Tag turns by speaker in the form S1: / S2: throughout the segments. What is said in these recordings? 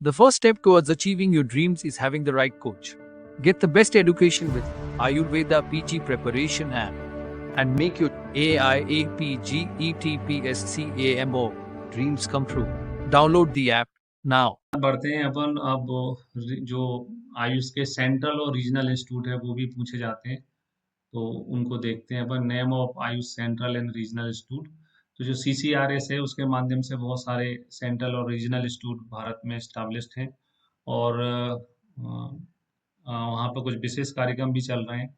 S1: The first step towards achieving your dreams is having the right coach. Get the best education with Ayurveda PG Preparation app and make your AIAPGETPSCAMO dreams come true. Download the app now.
S2: बढ़ते हैं अपन अब जो आयुष के central और regional institute है वो भी पूछे जाते हैं, तो उनको देखते हैं अपन। Name of Ayush central and regional institute, तो जो CCRS है उसके माध्यम से बहुत सारे सेंट्रल और रीजनल इंस्टीट्यूट भारत में स्टैब्लिश्ड हैं और वहाँ पर कुछ विशेष कार्यक्रम भी चल रहे हैं,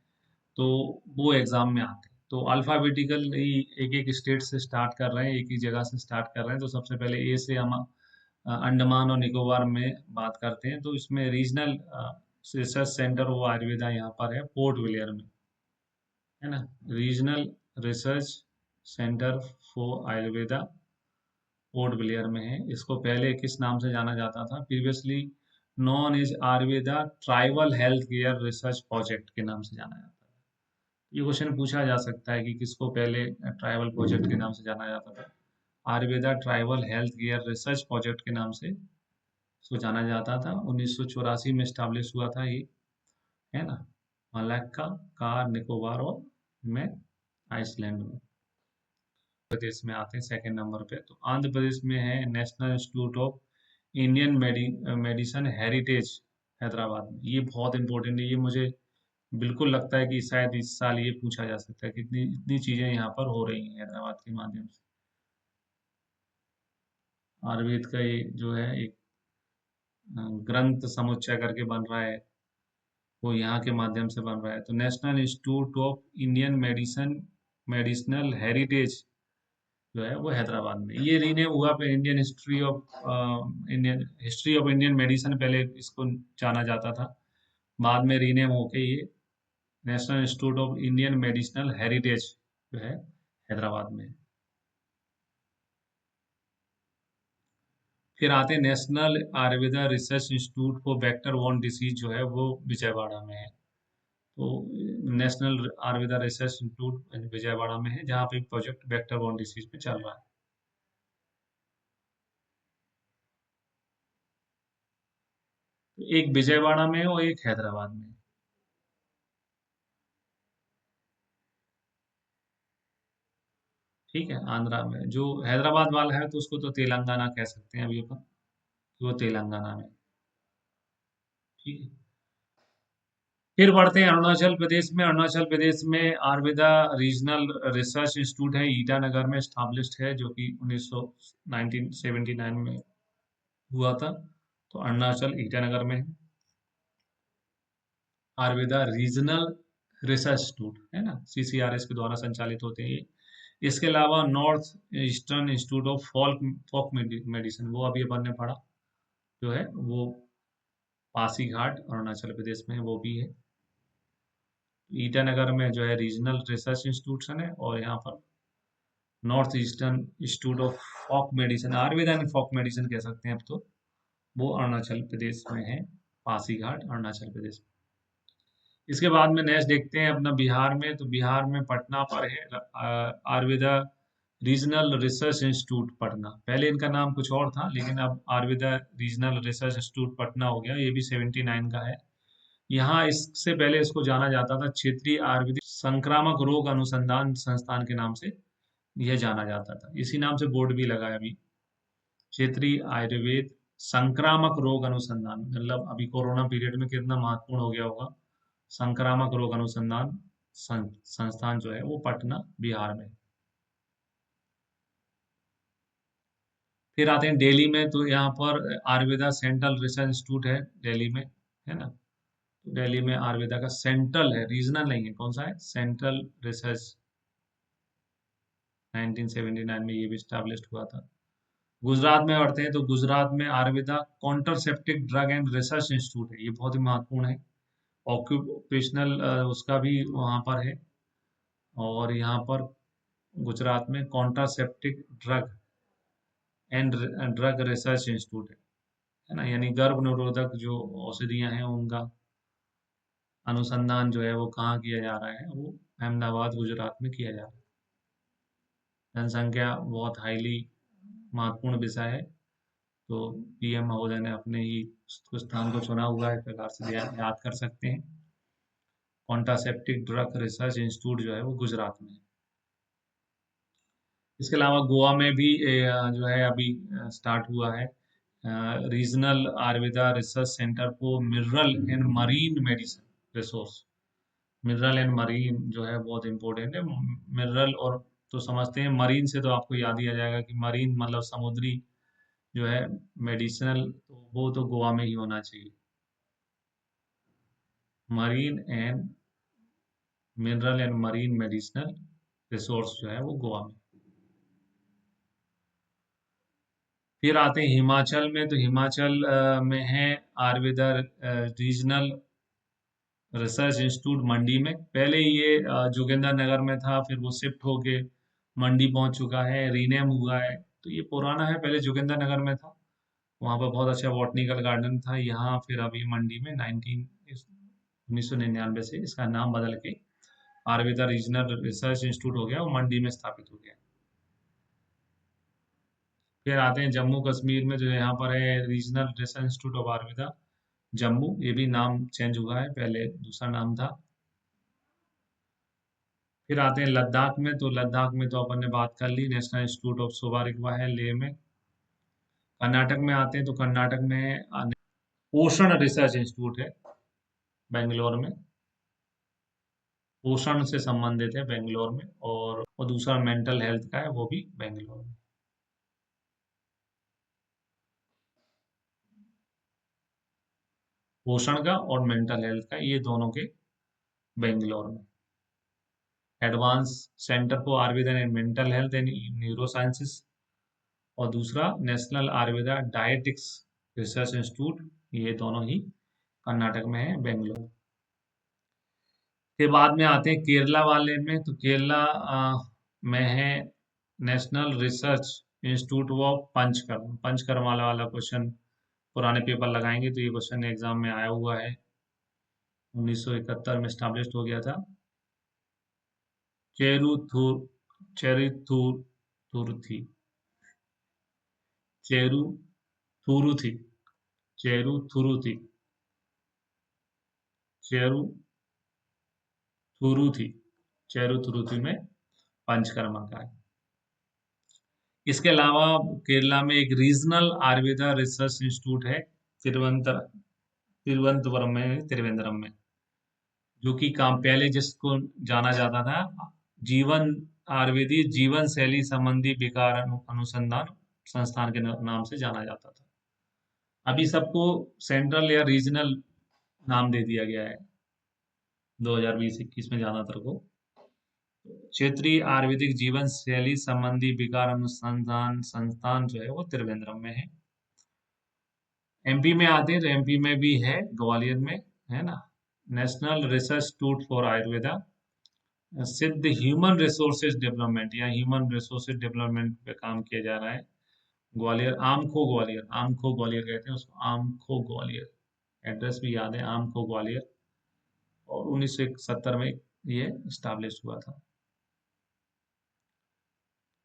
S2: तो वो एग्जाम में आते हैं। तो अल्फाबेटिकल एक एक स्टेट से स्टार्ट कर रहे हैं, एक ही जगह से स्टार्ट कर रहे हैं। तो सबसे पहले ए से हम अंडमान और निकोबार में बात करते हैं। तो इसमें रीजनल रिसर्च सेंटर वो आयुर्वेदा यहाँ पर है पोर्ट ब्लेयर में, है ना। Regional research centre for Ayurveda port Blair में है। इसको पहले किस नाम से जाना जाता था? Previously known as Ayurveda tribal health care research project के नाम से जाना जाता था। ये क्वेश्चन पूछा जा सकता है कि किसको पहले ट्राइबल प्रोजेक्ट के नाम से जाना जाता था। Ayurveda tribal health care research project के नाम से इसको जाना जाता था। 1984 में स्टैब्लिश हुआ था ये, है ना। मलाक्का, कार निकोबार और में आइसलैंड में। प्रदेश में आते हैं सेकंड नंबर पे। तो आंध्र प्रदेश में है national institute of Indian medicine heritage Hyderabad में। ये बहुत इंपॉर्टेंट है, ये मुझे बिल्कुल लगता है कि शायद इस साल ये पूछा जा सकता है, कितनी इतनी चीजें यहाँ पर हो रही हैं हैदराबाद के माध्यम से। आयुर्वेद का ये जो है एक ग्रंथ समुच्चय करके बन रहा है, वो यहाँ के माध्यम से बन रहा है। तो national institute of Indian medicinal heritage जो है वो हैदराबाद में। ये रीनेम हुआ पे Indian history of Indian medicine, पहले इसको जाना जाता था, बाद में रीनेम होके ये national institute of Indian medicinal heritage जो है हैदराबाद में। फिर आते हैं national Ayurveda research institute for vector borne disease जो है वो विजयवाड़ा में है। तो national Ayurveda research institute Vijayawada में है, जहाँ पे प्रोजेक्ट वेक्टर बोर्न डिसीज पे चल रहा है। तो एक विजयवाड़ा में है और एक हैदराबाद में है। ठीक है, आंध्रा में। जो हैदराबाद वाला है तो उसको तो तेलंगाना कह सकते हैं अभी अपन, कि वो तेलंगाना में। ठीक है, फिर बढ़ते हैं अरुणाचल प्रदेश में। अरुणाचल प्रदेश में आयुर्वेदा रीजनल रिसर्च इंस्टीट्यूट है, ईटानगर में स्टैब्लिश्ड है, जो कि 1979 में हुआ था। तो अरुणाचल ईटानगर में है आयुर्वेदा रीजनल रिसर्च इंस्टीट्यूट, है ना। CCRS के द्वारा संचालित होते हैं ये। इसके अलावा North Eastern Institute of folk medicine, वो अभी अपन ने पढ़ा, जो है वो पासीघाट अरुणाचल प्रदेश में वो भी है। ईटानगर में जो है रीजनल रिसर्च इंस्टीट्यूशन है, और यहाँ पर North Eastern Institute of folk medicine, Ayurveda and folk medicine कह सकते हैं अब तो, वो अरुणाचल प्रदेश में है, पासीघाट अरुणाचल प्रदेश में। इसके बाद में नेक्स्ट देखते हैं अपना बिहार में। तो बिहार में पटना पर है Ayurveda regional research institute Patna. पहले इनका नाम कुछ और था, लेकिन अब Ayurveda regional research institute Patna हो गया। ये भी 79 का है। यहाँ इससे पहले इसको जाना जाता था क्षेत्रीय आयुर्वेदिक संक्रामक रोग अनुसंधान संस्थान के नाम से यह जाना जाता था। इसी नाम से बोर्ड भी लगा है अभी, क्षेत्रीय आयुर्वेद संक्रामक रोग अनुसंधान। मतलब अभी कोरोना पीरियड में कितना महत्वपूर्ण हो गया होगा। संक्रामक रोग अनुसंधान संस्थान जो है वो पटना बिहार में। फिर आते हैं दिल्ली में। तो यहाँ पर आयुर्वेदा सेंट्रल रिसर्च इंस्टीट्यूट है दिल्ली में, है ना। तो दिल्ली में आयुर्वेदा का सेंट्रल है, रीजनल नहीं है। कौन सा है? सेंट्रल रिसर्च, 1979 में ये भी स्टैब्लिश्ड हुआ था। गुजरात में बढ़ते हैं। तो गुजरात में Ayurveda contraceptive drug and research institute है, ये बहुत ही महत्वपूर्ण है। ऑक्यूपेशनल उसका भी वहाँ पर है। और यहाँ पर गुजरात में contraceptive drug and drug research institute है ना। यानी गर्भ निरोधक जो औषधियाँ हैं उनका अनुसंधान जो है वो कहाँ किया जा रहा है? वो अहमदाबाद गुजरात में किया जा रहा है। जनसंख्या बहुत हाईली महत्वपूर्ण विषय है। तो पीएम महोदय ने अपने ही कुछ स्थान को चुना हुआ है, इस प्रकार से याद कर सकते हैं। कॉन्ट्रासेप्टिव ड्रग रिसर्च इंस्टीट्यूट जो है वो गुजरात में है। इसके अलावा गोवा में भी जो है अभी स्टार्ट हुआ है regional Ayurveda research centre for mineral and marine medicine resource. Mineral and marine जो है बहुत इंपॉर्टेंट है। मिनरल और तो समझते हैं, मरीन से तो आपको याद ही आ जाएगा कि मरीन मतलब समुद्री जो है मेडिसिनल, तो वो तो गोवा में ही होना चाहिए। Marine and mineral and marine medicinal resource जो है वो गोवा में। फिर आते हैं हिमाचल में, तो हिमाचल में है आयुर्वेदा रीजनल रिसर्च इंस्टीट्यूट मंडी में। पहले ये जोगिंदर नगर में था, फिर वो शिफ्ट होके मंडी पहुंच चुका है, रीनेम हुआ है। तो ये पुराना है, पहले जोगिंदर नगर में था, वहाँ पर बहुत अच्छा बॉटनिकल गार्डन था। यहाँ फिर अभी मंडी में 1999 से इसका नाम बदल के आयुर्वेदा रीजनल रिसर्च इंस्टीट्यूट हो गया और मंडी में स्थापित हो गया। फिर आते हैं जम्मू कश्मीर में, जो यहाँ पर है regional research institute of Ayurveda Jammu. ये भी नाम चेंज हुआ है, पहले दूसरा नाम था। फिर आते हैं लद्दाख में, तो लद्दाख में तो अपन ने बात कर ली, नेशनल इंस्टीट्यूट ऑफ सोवा रिगवा है लेह में। कर्नाटक में आते हैं, तो कर्नाटक में पोषण रिसर्च इंस्टीट्यूट है बेंगलोर में। पोषण से संबंधित है बेंगलोर में, और दूसरा मेंटल हेल्थ का है, वो भी बेंगलोर में। पोषण का और मेंटल हेल्थ का, ये दोनों के बेंगलोर में। Advance centre for Ayurveda and mental health and neuro sciences, और दूसरा national Ayurveda dietetics research institute, ये दोनों ही कर्नाटक में है, बेंगलोर। के बाद में आते हैं केरला वाले में, तो केरला में है national research institute of panchakarma. Panchakarma वाला क्वेश्चन पुराने पेपर लगाएंगे तो ये क्वेश्चन एग्जाम में आया हुआ है, 1971 में स्टैब्लिश्ड हो गया था। चेरुथुर चेरुथुरुथी चेरुथुरुथी चेरुथुरुथी चेरुथुरुथी चेरुथुरुथी में पंचकर्मा का है। इसके अलावा केरला में एक रीजनल आयुर्वेदा रिसर्च इंस्टीट्यूट है त्रिवेंद्रम में, जो कि काम पहले जिसको जाना जाता था जीवन आयुर्वेदिक जीवन शैली संबंधी विकार अनुसंधान संस्थान के नाम से जाना जाता था। अभी सबको सेंट्रल या रीजनल नाम दे दिया गया है 2020-21 में ज्यादातर को। क्षेत्रीय आयुर्वेदिक जीवन शैली संबंधी विकार अनुसंधान संस्थान जो है वो त्रिवेंद्रम में है। एमपी में आते हैं, तो एमपी में भी है ग्वालियर में, है ना, national research institute for Ayurveda. सिद्ध ह्यूमन रिसोर्सेज डेवलपमेंट या ह्यूमन रिसोर्सेज डेवलपमेंट पे काम किया जा रहा है। ग्वालियर, आमखो ग्वालियर कहते हैं उसको, आमखो ग्वालियर। एड्रेस भी याद है, आमखो ग्वालियर, और 1971 में ये स्टैब्लिश हुआ था।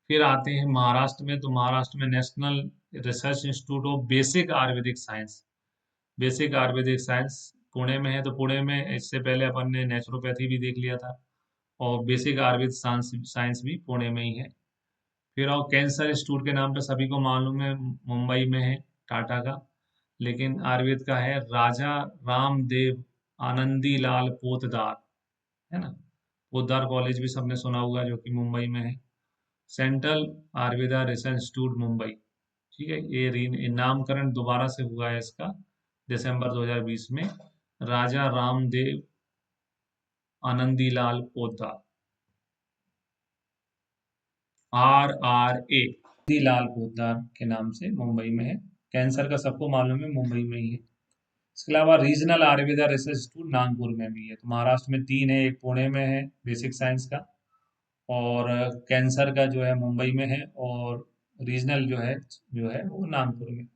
S2: फिर आते हैं महाराष्ट्र में, तो महाराष्ट्र में national research institute of basic Ayurvedic science. Basic Ayurvedic science Pune में है, तो पुणे में इससे पहले अपन ने नेचुरोपैथी भी देख लिया था, और बेसिक आयुर्वेद साइंस भी पुणे में ही है। फिर और कैंसर इंस्टीट्यूट के नाम पे सभी को मालूम है, मुंबई में है, टाटा का, लेकिन आयुर्वेद का है राजा रामदेव आनंदी लाल पोतदार, है ना। पोतदार कॉलेज भी सबने सुना होगा, जो कि मुंबई में है। Central Ayurveda research institute Mumbai, ठीक है। ये नामकरण दोबारा से हुआ है इसका दिसंबर 2020 में, राजा रामदेव आनंदीलाल पोद्दार, RRA लाल पोद्दार के नाम से मुंबई में है। कैंसर का सबको मालूम है, मुंबई में ही है। इसके अलावा regional Ayurveda research institute Nagpur में भी है। तो महाराष्ट्र में 3 है, एक पुणे में है बेसिक साइंस का, और कैंसर का जो है मुंबई में है, और रीजनल जो है वो नागपुर में।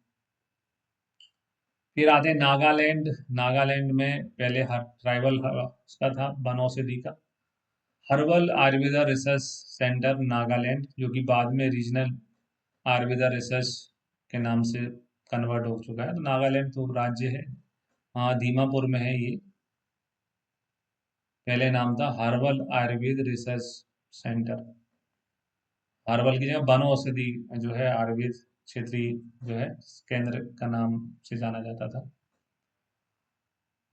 S2: फिर आते हैं नागालैंड। नागालैंड में पहले हर ट्राइबल उसका था, बनौषधि का। Herbal Ayurveda research centre Nagaland, जो कि बाद में रीजनल आयुर्वेदा रिसर्च के नाम से कन्वर्ट हो चुका है। तो नागालैंड तो राज्य है। हाँ, दीमापुर में है ये। पहले नाम था herbal Ayurveda research centre. Herbal की जगह वनो औषधि जो है आयुर्वेद क्षेत्रीय जो है केंद्र का नाम से जाना जाता था।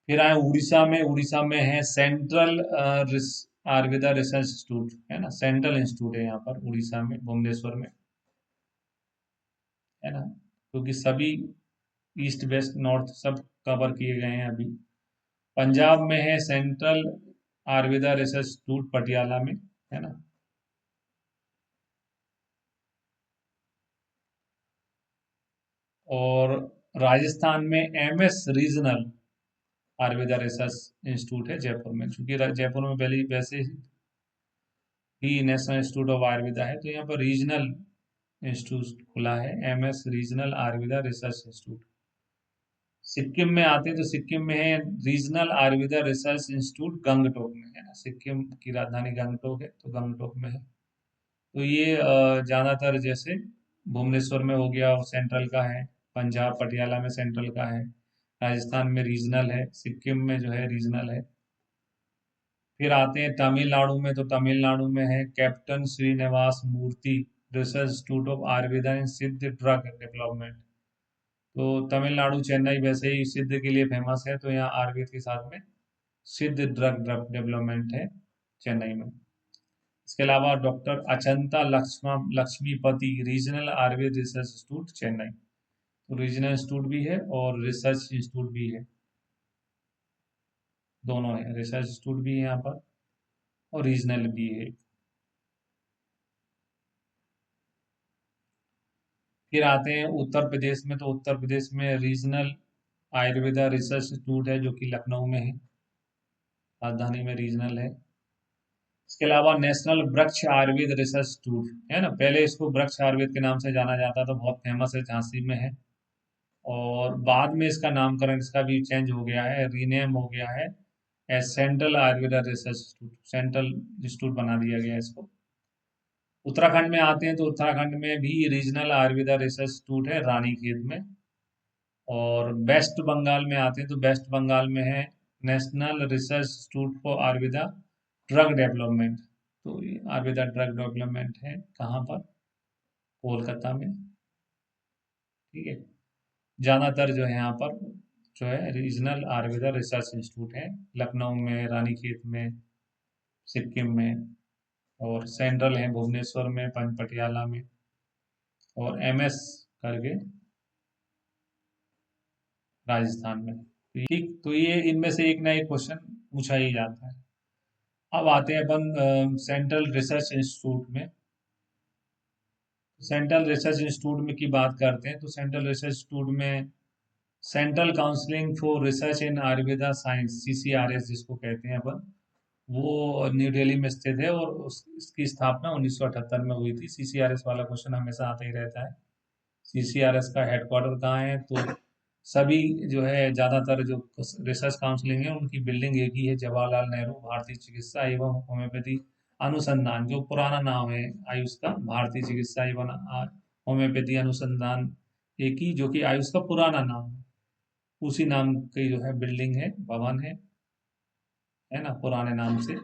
S2: फिर आए उड़ीसा में। उड़ीसा में है सेंट्रल आयुर्वेदा रिसर्च इंस्टीट्यूट, है ना, सेंट्रल इंस्टीट्यूट है यहाँ पर उड़ीसा में, भुवनेश्वर में, है ना, क्योंकि सभी ईस्ट वेस्ट नॉर्थ सब कवर किए गए हैं अभी। पंजाब में है central Ayurveda research institute Patiala में, है ना। और राजस्थान में MS regional Ayurveda research institute है जयपुर में, क्योंकि जयपुर में पहले वैसे ही नेशनल इंस्टीट्यूट ऑफ आयुर्वेदा है, तो यहाँ पर रीजनल इंस्टीट्यूट खुला है, MS regional Ayurveda research institute. Sikkim में आते हैं तो सिक्किम में है regional Ayurveda research institute Gangtok में, है ना। सिक्किम की राजधानी गंगटोक है, तो गंगटोक में है। तो ये ज्यादातर जैसे भुवनेश्वर में हो गया, सेंट्रल का है। पंजाब पटियाला में सेंट्रल का है। राजस्थान में रीजनल है। सिक्किम में जो है रीजनल है। फिर आते हैं तमिलनाडु में। तो तमिलनाडु में है captain Srinivas Murthy research institute of Ayurveda and Siddha drug development. तो तमिलनाडु, चेन्नई वैसे ही सिद्ध के लिए फेमस है, तो यहाँ आयुर्वेद के साथ में सिद्ध ड्रग डेवलपमेंट है चेन्नई में। इसके अलावा doctor Achanta Lakshmipati regional Ayurveda research institute Chennai. तो रीजनल इंस्टीट्यूट भी है और रिसर्च इंस्टीट्यूट भी है, दोनों है। रिसर्च इंस्टीट्यूट भी है यहाँ पर और रीजनल भी है। फिर आते हैं उत्तर प्रदेश में। तो उत्तर प्रदेश में रीजनल आयुर्वेदा रिसर्च इंस्टीट्यूट है जो कि लखनऊ में है, राजधानी में रीजनल है। इसके अलावा नेशनल वृक्ष आयुर्वेद रिसर्च इंस्टीट्यूट है ना, पहले इसको वृक्ष आयुर्वेद के नाम से जाना जाता था, बहुत फेमस है, झांसी में है। और बाद में इसका नामकरण इसका भी चेंज हो गया है, रीनेम हो गया है as central Ayurveda research institute, central institute बना दिया गया इसको। उत्तराखंड में आते हैं तो उत्तराखंड में भी रीजनल आयुर्वेदा रिसर्च इंस्टीट्यूट है रानीखेत में। और वेस्ट बंगाल में आते हैं तो वेस्ट बंगाल में है national research institute for Ayurveda drug development. तो ये आयुर्वेदा ड्रग डेवलपमेंट है कहाँ पर, कोलकाता में, ठीक है। ज्यादातर जो है यहाँ पर जो है रीजनल आयुर्वेदा रिसर्च इंस्टीट्यूट है, लखनऊ में, रानीखेत में, सिक्किम में। और सेंट्रल है भुवनेश्वर में, पटियाला में, और एमएस करके राजस्थान में। ठीक, तो ये इनमें से एक ना एक क्वेश्चन पूछा ही जाता है। अब आते हैं अपन सेंट्रल रिसर्च इंस्टीट्यूट में। सेंट्रल रिसर्च इंस्टीट्यूट में की बात करते हैं तो सेंट्रल रिसर्च इंस्टीट्यूट में central counselling for research in Ayurveda science, CCRS जिसको कहते हैं अपन, वो न्यू दिल्ली में स्थित है। और इसकी स्थापना 1978 में हुई थी। सीसीआरएस वाला क्वेश्चन हमेशा आता ही रहता है। सीसीआरएस का हेडक्वार्टर कहाँ है, तो सभी जो है ज़्यादातर जो रिसर्च काउंसलिंग है उनकी बिल्डिंग एक ही है, जवाहरलाल नेहरू भारतीय चिकित्सा एवं होम्योपैथी अनुसंधान, जो पुराना नाम है आयुष का, भारतीय चिकित्सा एवं होम्योपैथी अनुसंधान एक ही, जो कि आयुष का पुराना नाम है, उसी नाम की जो है बिल्डिंग है, भवन है ना, पुराने नाम से।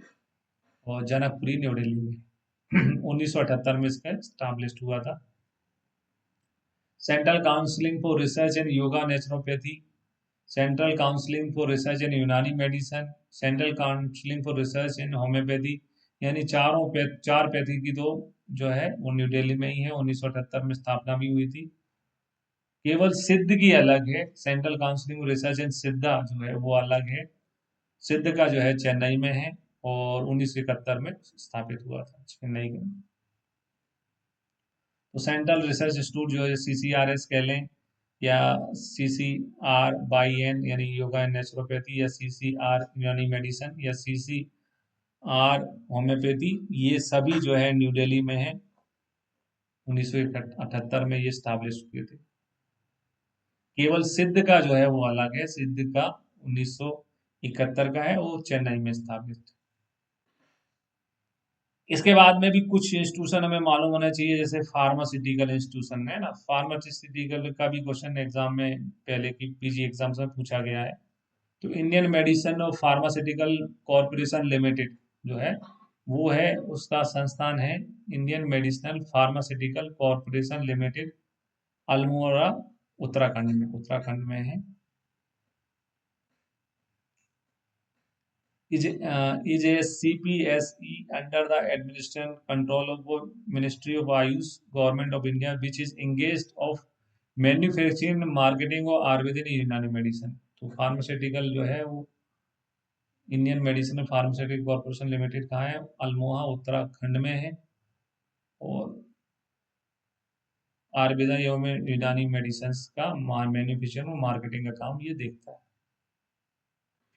S2: और जनकपुरी न्यू दिल्ली में 1978 में इसका स्टैब्लिश्ड हुआ था। Central counselling for research in yoga naturopathy, central counselling for research in Unani medicine, central counselling for research in homoeopathy, यानी चार पैथी की तो जो है वो न्यू दिल्ली में ही है, 1978 में स्थापना भी हुई थी। केवल सिद्ध की अलग है, सेंट्रल काउंसलिंग रिसर्च इन सिद्धा जो है वो अलग है। सिद्ध का जो है चेन्नई में है और 1971 में स्थापित हुआ था चेन्नई में। तो सेंट्रल रिसर्च इंस्टीट्यूट जो है सीसीआरएस कह लें, या CCR/N यानी योगा एंड नेचुरोपैथी, या CCR यानी मेडिसिन, या CCR होम्योपैथी, ये सभी जो है न्यू दिल्ली में है। 1978 में ये स्टैब्लिश हुए थे। केवल सिद्ध का जो है वो अलग है, सिद्ध का 1971 का है, वो चेन्नई में स्थापित। इसके बाद में भी कुछ इंस्टीट्यूशन हमें मालूम होना चाहिए, जैसे फार्मास्यूटिकल इंस्टीट्यूशन है ना, फार्मास्यूटिकल का भी क्वेश्चन एग्जाम में पहले की पीजी एग्जाम्स में पूछा गया है। तो इंडियन मेडिसिन और फार्मास्यूटिकल कॉरपोरेशन लिमिटेड जो है वो है, उसका संस्थान है Indian medicinal pharmaceutical corporation limited, Almora, Uttarakhand में है। is a CPSE under the administration control of the Ministry of Ayush, Government of India, which is engaged of manufacturing marketing और आयुर्वेदिक यूनानी मेडिसिन। तो फार्मास्यूटिकल जो है वो Indian medicine pharmaceutical corporation limited कहाँ है, अल्मोहा उत्तराखंड में है, और आयुर्वेदा एवं यूनानी मेडिसिन का मैन्युफैक्चरिंग और मार्केटिंग का काम ये देखता है।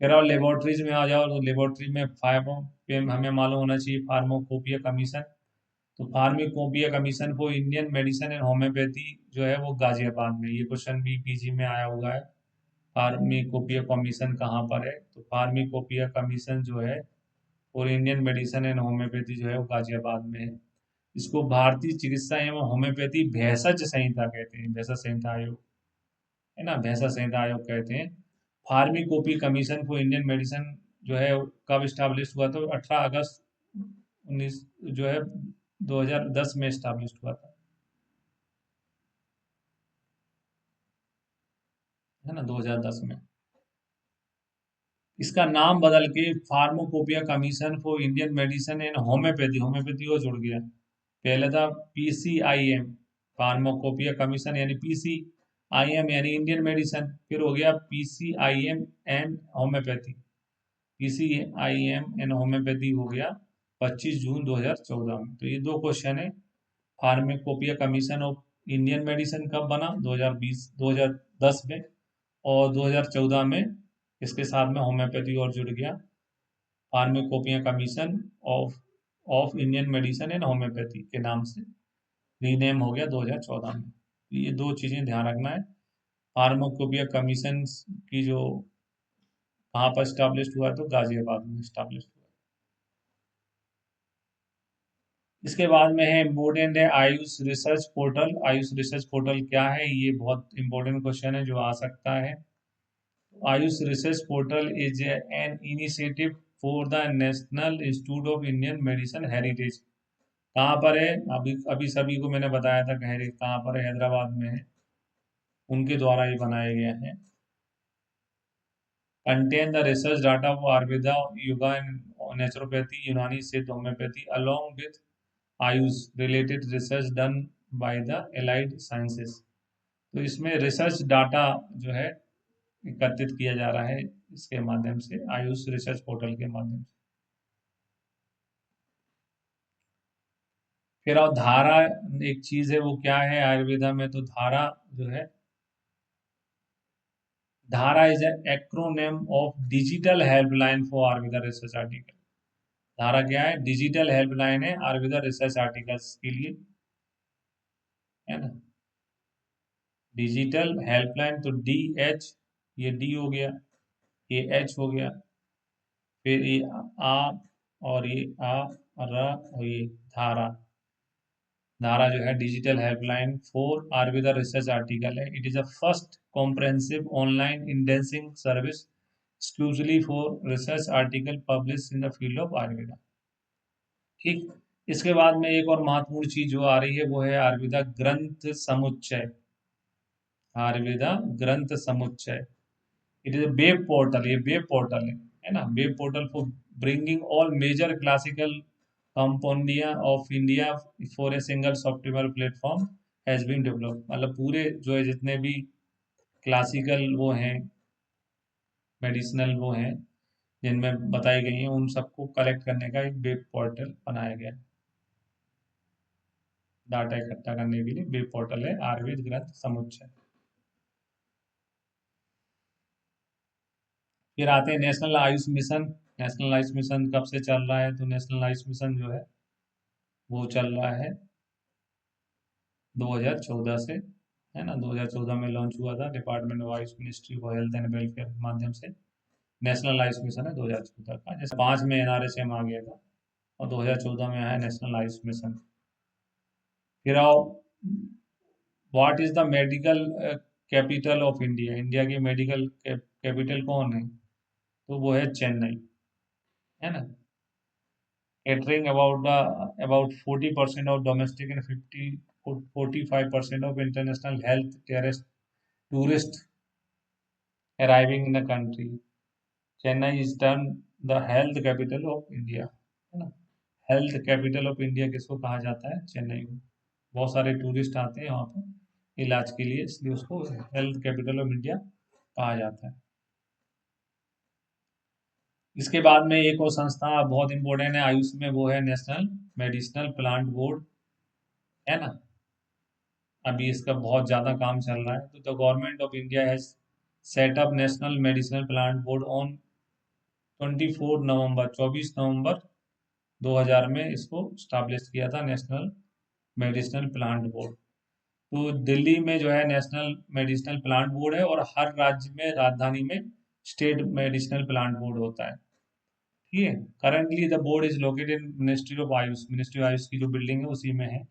S2: फिर और लेबोरेटरीज में आ जाओ, तो लेबोरेटरी में फार्मो पे हमें मालूम होना चाहिए फार्मोकोपिया कमीशन। तो pharmacopoeia commission for Indian medicine and homeopathy जो है वो गाजियाबाद में, ये क्वेश्चन भी पीजी में आया हुआ है। फार्माकोपिया कमीशन कहाँ पर है, तो फार्माकोपिया कमीशन जो है और इंडियन मेडिसिन एंड होम्योपैथी जो है वो गाजियाबाद में है। इसको भारतीय चिकित्सा एवं होम्योपैथी भेषज संहिता कहते हैं, भेषज संहिता आयोग है ना, भेषज संहिता आयोग कहते हैं। फार्माकोपी कमीशन फॉर इंडियन मेडिसिन जो है कब स्टैब्लिश हुआ, तो 18 अगस्त 19 जो है 2010 में स्टैब्लिश हुआ था, है ना, 2010 में। इसका नाम बदल के pharmacopoeia commission for Indian medicine and homeopathy, homeopathy को जुड़ गया। पहले था PCIM, फार्माकोपिया कमीशन यानी PCIM यानी इंडियन मेडिसिन, फिर हो गया PCIM and homeopathy, PCIM and homeopathy हो गया 25 जून 2014 में। तो ये दो क्वेश्चन है। Pharmacopoeia commission of Indian medicine कब बना, 2010 में, और 2014 में इसके साथ में होम्योपैथी और जुड़ गया। Pharmacopoeia commission of of Indian medicine and homeopathy के नाम से रीनेम हो गया 2014 में। ये दो चीज़ें ध्यान रखना है। फार्माकोपिया कमीशन की जो कहाँ पर स्टैब्लिश हुआ है, तो गाजियाबाद में स्टैब्लिश हुआ है। इसके बाद में है इम्पोर्टेंट है Ayush research portal. Ayush research portal क्या है, ये बहुत इंपॉर्टेंट क्वेश्चन है जो आ सकता है। Ayush research portal is an initiative for the national institute of Indian medicine heritage. कहाँ पर है, अभी अभी सभी को मैंने बताया था कहाँ पर है, हैदराबाद में है, उनके द्वारा ये बनाया गया है। Contain the research data of Ayurveda, yoga and naturopathy, यूनानी सिद्ध, homeopathy along with Ayush related research done by the allied sciences. तो इसमें रिसर्च डाटा जो है एकत्रित किया जा रहा है इसके माध्यम से, आयुष रिसर्च पोर्टल के माध्यम से। फिर और धारा एक चीज है, वो क्या है आयुर्वेदा में, तो धारा जो है, धारा is acronym of digital helpline for Ayurveda research article. धारा क्या है, डिजिटल हेल्पलाइन है आयुर्वेदा रिसर्च आर्टिकल्स के लिए, है ना। डिजिटल हेल्पलाइन, तो DH, ये D हो गया, ये H हो गया, फिर ये आ, और ये आ, र, और ये धारा। धारा जो है digital helpline for Ayurveda research article है। It is a first comprehensive online indexing service exclusively for research article publish in the field of Ayurveda. ठीक। इसके बाद में एक और महत्वपूर्ण चीज जो आ रही है वो है आयुर्वेदा ग्रंथ समुच्चय। Ayurveda Grantha Samuchchaya, it is web portal, ये वेब पोर्टल है ना, web portal for bringing all major classical compendia of India for a single software platform has been develop. मतलब पूरे जो है जितने भी क्लासिकल वो हैं, मेडिसिनल वो हैं जिनमें बताई गई हैं, उन सबको कलेक्ट करने का एक वेब पोर्टल बनाया गया है। डाटा इकट्ठा करने के लिए वेब पोर्टल है आयुर्वेद ग्रंथ समुच्चय। फिर आते हैं national Ayush mission. National Ayush mission कब से चल रहा है, तो नेशनल आयुष मिशन जो है वो चल रहा है 2014 से, है ना, 2014 में लॉन्च हुआ था, department of Ayush, ministry for health and welfare के माध्यम से। नेशनल आयुष मिशन है 2014 का, जैसे 5 में NRSM आ गया था। और 2014 में आया नेशनल आयुष मिशन। फिर आओ, what is the medical capital of India, India की मेडिकल कैपिटल कौन है? तो वो है चेन्नई, है ना। catering about 40% of domestic and 45% of international health tourists arriving in the country. Chennai is termed the health capital of India, है ना। हेल्थ कैपिटल ऑफ इंडिया किसको कहा जाता है? चेन्नई को। बहुत सारे टूरिस्ट आते हैं वहाँ पर इलाज के लिए, इसलिए उसको हेल्थ कैपिटल ऑफ इंडिया कहा जाता है। इसके बाद में एक और संस्था बहुत इंपॉर्टेंट है आयुष में, वो है नेशनल मेडिसिनल प्लांट बोर्ड, है ना। अभी इसका बहुत ज़्यादा काम चल रहा है। तो the government of India has set up national medicinal plant board on 24 नवंबर 2000 में इसको स्टैब्लिश किया था, नेशनल मेडिसिनल प्लांट बोर्ड। तो दिल्ली में जो है नेशनल मेडिसिनल प्लांट बोर्ड है, और हर राज्य में राजधानी में स्टेट मेडिसिनल प्लांट बोर्ड होता है। ठीक है। Currently the board is located in ministry of Ayush, ministry of Ayush की जो बिल्डिंग है उसी में है।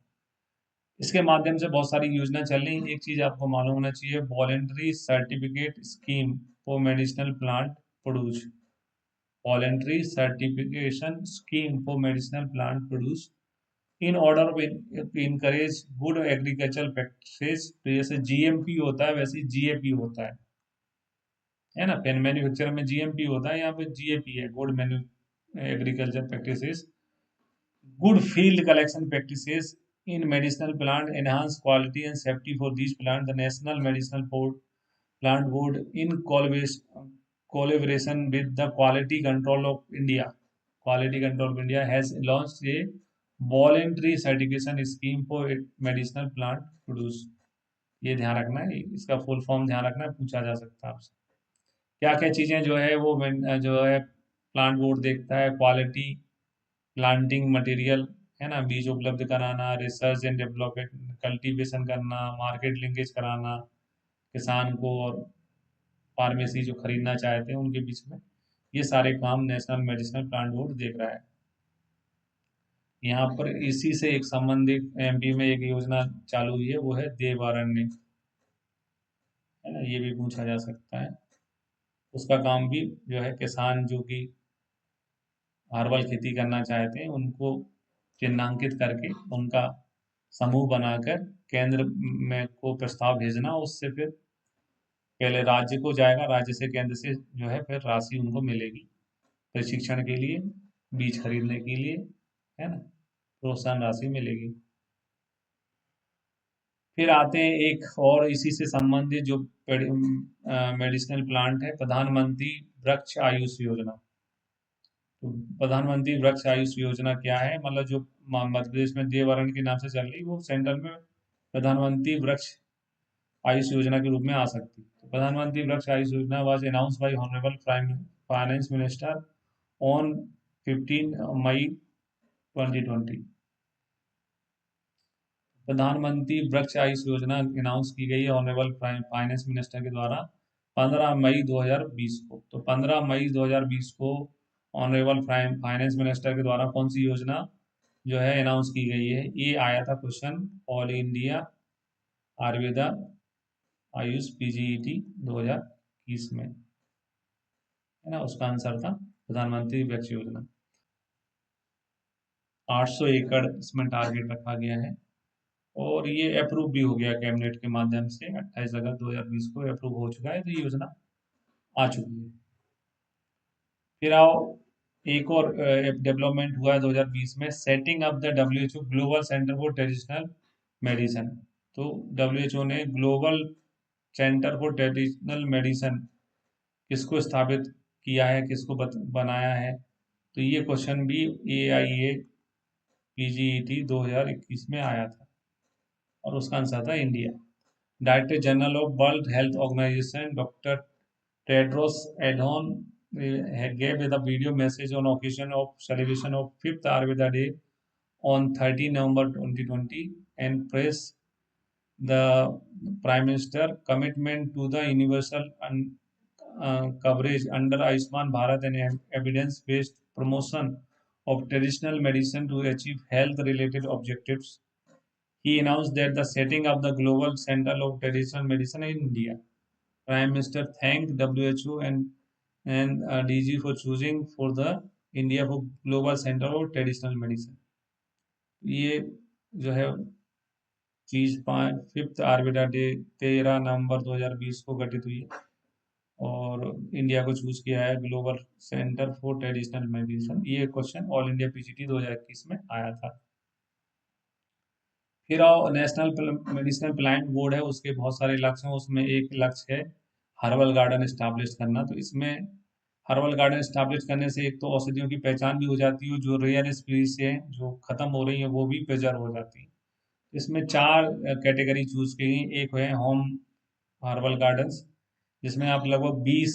S2: इसके माध्यम से बहुत सारी योजना चल रही है। एक चीज आपको मालूम होना चाहिए, voluntary certificate scheme for medicinal plant produce, voluntary certification scheme for medicinal plant produce in order of encourage good agriculture practices. तो जैसे जीएमपी होता है वैसे जीएपी होता है ना। पेन मैन्युफैक्चर में जीएमपी होता है, यहाँ पे जीएपी है, good menu agriculture practices, good field collection practices in medicinal plant, enhance quality and safety for these plants. The National Medicinal Plant Board, in collaboration with the Quality Control of India, has launched a voluntary certification scheme for medicinal plant produce. ये ध्यान रखना है, इसका full form ध्यान रखना है, पूछा जा सकता है आपसे। क्या क्या चीज़ें जो है वो जो है प्लांट बोर्ड देखता है? क्वालिटी, प्लांटिंग मटेरियल, है ना, बीज उपलब्ध कराना, रिसर्च एंड डेवलपमेंट, कल्टीवेशन करना, मार्केट लिंकेज कराना किसान को और फार्मेसी जो खरीदना चाहते हैं उनके बीच में, ये सारे काम नेशनल मेडिसिनल प्लांट बोर्ड देख रहा है। यहाँ पर इसी से एक संबंधित एमपी में एक योजना चालू हुई है, वो है देवारण्य, है ना, ये भी पूछा जा सकता है। उसका काम भी जो है किसान जो कि हर्बल खेती करना चाहते हैं उनको चिन्हांकित करके उनका समूह बनाकर केंद्र में को प्रस्ताव भेजना, उससे फिर पहले राज्य को जाएगा, राज्य से केंद्र से जो है फिर राशि उनको मिलेगी प्रशिक्षण के लिए, बीज खरीदने के लिए, है ना, प्रोत्साहन राशि मिलेगी। फिर आते हैं एक और इसी से संबंधित जो मेडिसिनल प्लांट है, प्रधानमंत्री वृक्ष आयुष योजना। तो प्रधानमंत्री वृक्ष आयुष योजना क्या है? मतलब जो मध्य प्रदेश में देवरण के नाम से चल रही, वो सेंट्रल में प्रधानमंत्री वृक्ष आयुष योजना के रूप में आ सकती है। तो प्रधानमंत्री वृक्ष आयुष योजना was announced by honourable prime finance minister on 15 मई 2020। प्रधानमंत्री वृक्ष आयुष योजना अनाउंस की गई है ऑनरेबल फाइनेंस मिनिस्टर के द्वारा 15 मई 2020 को। तो 15 मई 2020 को ऑनरेबल फाइनेंस मिनिस्टर के द्वारा कौन सी योजना जो है अनाउंस की गई है? ये आया था question all India Ayurveda Ayush PGET 2021 में, है ना। उसका आंसर था प्रधानमंत्री वृक्ष योजना। 800 एकड़ इसमें टारगेट रखा गया है, और ये अप्रूव भी हो गया कैबिनेट के माध्यम से, 28 अगस्त 2020 को अप्रूव हो चुका है, तो ये योजना आ चुकी है। फिर आओ, एक और डेवलपमेंट हुआ है 2020 में, setting up the WHO global centre for traditional medicine. तो डब्ल्यूएचओ ने global centre for traditional medicine किसको स्थापित किया है, किसको बनाया है? तो ये क्वेश्चन भी AIA PGET 2021 में आया था, और उसका आंसर था India. Director general of world health organisation doctor Tedros Adhanom gave the video message on occasion of celebration of 5th Ayurveda Day on 13 November 2020 and praised the Prime Minister commitment to the universal coverage under Ayushman Bharat and evidence-based promotion of traditional medicine to achieve health-related objectives. He announced that the setting up the Global Center of Traditional Medicine in India. Prime Minister thanked WHO and DG for choosing for the India for Global Center of Traditional Medicine. ये जो है चीज 5th आर्बिटा day 13 नवंबर 2020 को घटित हुई है और India को चूज किया है global centre for traditional medicine. ये क्वेश्चन ऑल इंडिया पीजीटी 2021 में आया था। फिर आओ नेशनल मेडिसिनल प्लांट बोर्ड है, उसके बहुत सारे लक्ष्य हैं। उसमें एक लक्ष्य है हर्बल गार्डन स्टैब्लिश करना। तो इसमें हर्बल गार्डन स्टैब्लिश करने से एक तो औषधियों की पहचान भी हो जाती है, जो रेयर स्पीसीज है जो खत्म हो रही है वो भी प्रिजर्व हो जाती है। इसमें 4 कैटेगरी चूज की गई। एक है होम हर्बल गार्डन्स, जिसमें आप लगभग 20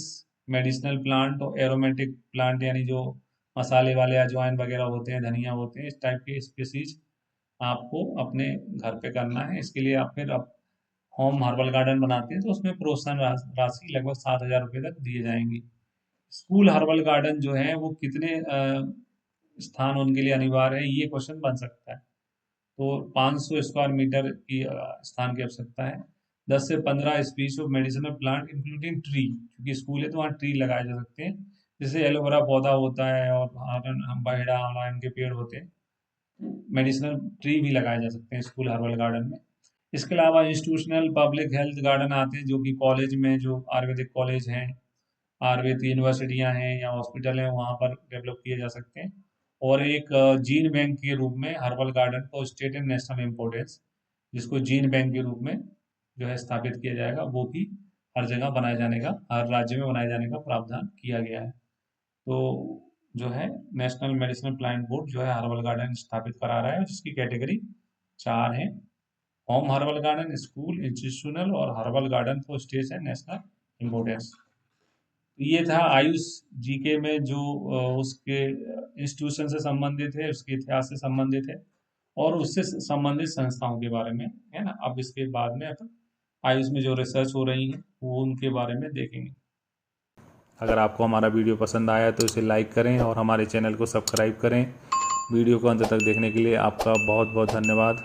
S2: मेडिसिनल प्लांट और एरोमेटिक प्लांट यानी जो मसाले वाले अजवाइन वगैरह होते हैं, धनिया होते हैं, इस टाइप के स्पीसीज आपको अपने घर पे करना है। इसके लिए आप होम हर्बल गार्डन बनाते हैं तो उसमें प्रोत्साहन राशि लगभग 7,000 रुपये तक दिए जाएंगी। स्कूल हर्बल गार्डन जो है वो कितने स्थान उनके लिए अनिवार्य है, ये क्वेश्चन बन सकता है। तो 500 स्क्वायर मीटर की स्थान की आवश्यकता है। 10 से 15 species of medicinal plant including tree, क्योंकि स्कूल है तो वहाँ ट्री लगाए जा सकते हैं, जैसे एलोवेरा पौधा होता है और बहेड़ा आंवला इनके पेड़ होते हैं। मेडिसिनल ट्री भी लगाए जा सकते हैं स्कूल हर्बल गार्डन में। इसके अलावा इंस्टीट्यूशनल पब्लिक हेल्थ गार्डन आते हैं, जो कि कॉलेज में जो आयुर्वेदिक कॉलेज हैं, आयुर्वेद यूनिवर्सिटियां हैं या हॉस्पिटल हैं, वहाँ पर डेवलप किए जा सकते हैं। और एक जीन बैंक के रूप में हर्बल गार्डन को स्टेट एंड नेशनल इम्पोर्टेंस, जिसको जीन बैंक के रूप में जो है स्थापित किया जाएगा, वो भी हर जगह बनाए जाने का, हर राज्य में बनाए जाने का प्रावधान किया गया है। तो जो है नेशनल मेडिसिनल प्लांट बोर्ड जो है हर्बल गार्डन स्थापित करा रहा है, जिसकी कैटेगरी 4 है: home herbal garden, school, institutional और herbal garden for state and national importance. ये था आयुष जीके में जो उसके इंस्टीट्यूशन से संबंधित है, उसके इतिहास से संबंधित है और उससे संबंधित संस्थाओं के बारे में है ना। अब इसके बाद में अपन आयुष में जो रिसर्च हो रही है वो उनके बारे में देखेंगे।
S3: अगर आपको हमारा वीडियो पसंद आया तो इसे लाइक करें और हमारे चैनल को सब्सक्राइब करें। वीडियो को अंत तक देखने के लिए आपका बहुत बहुत धन्यवाद।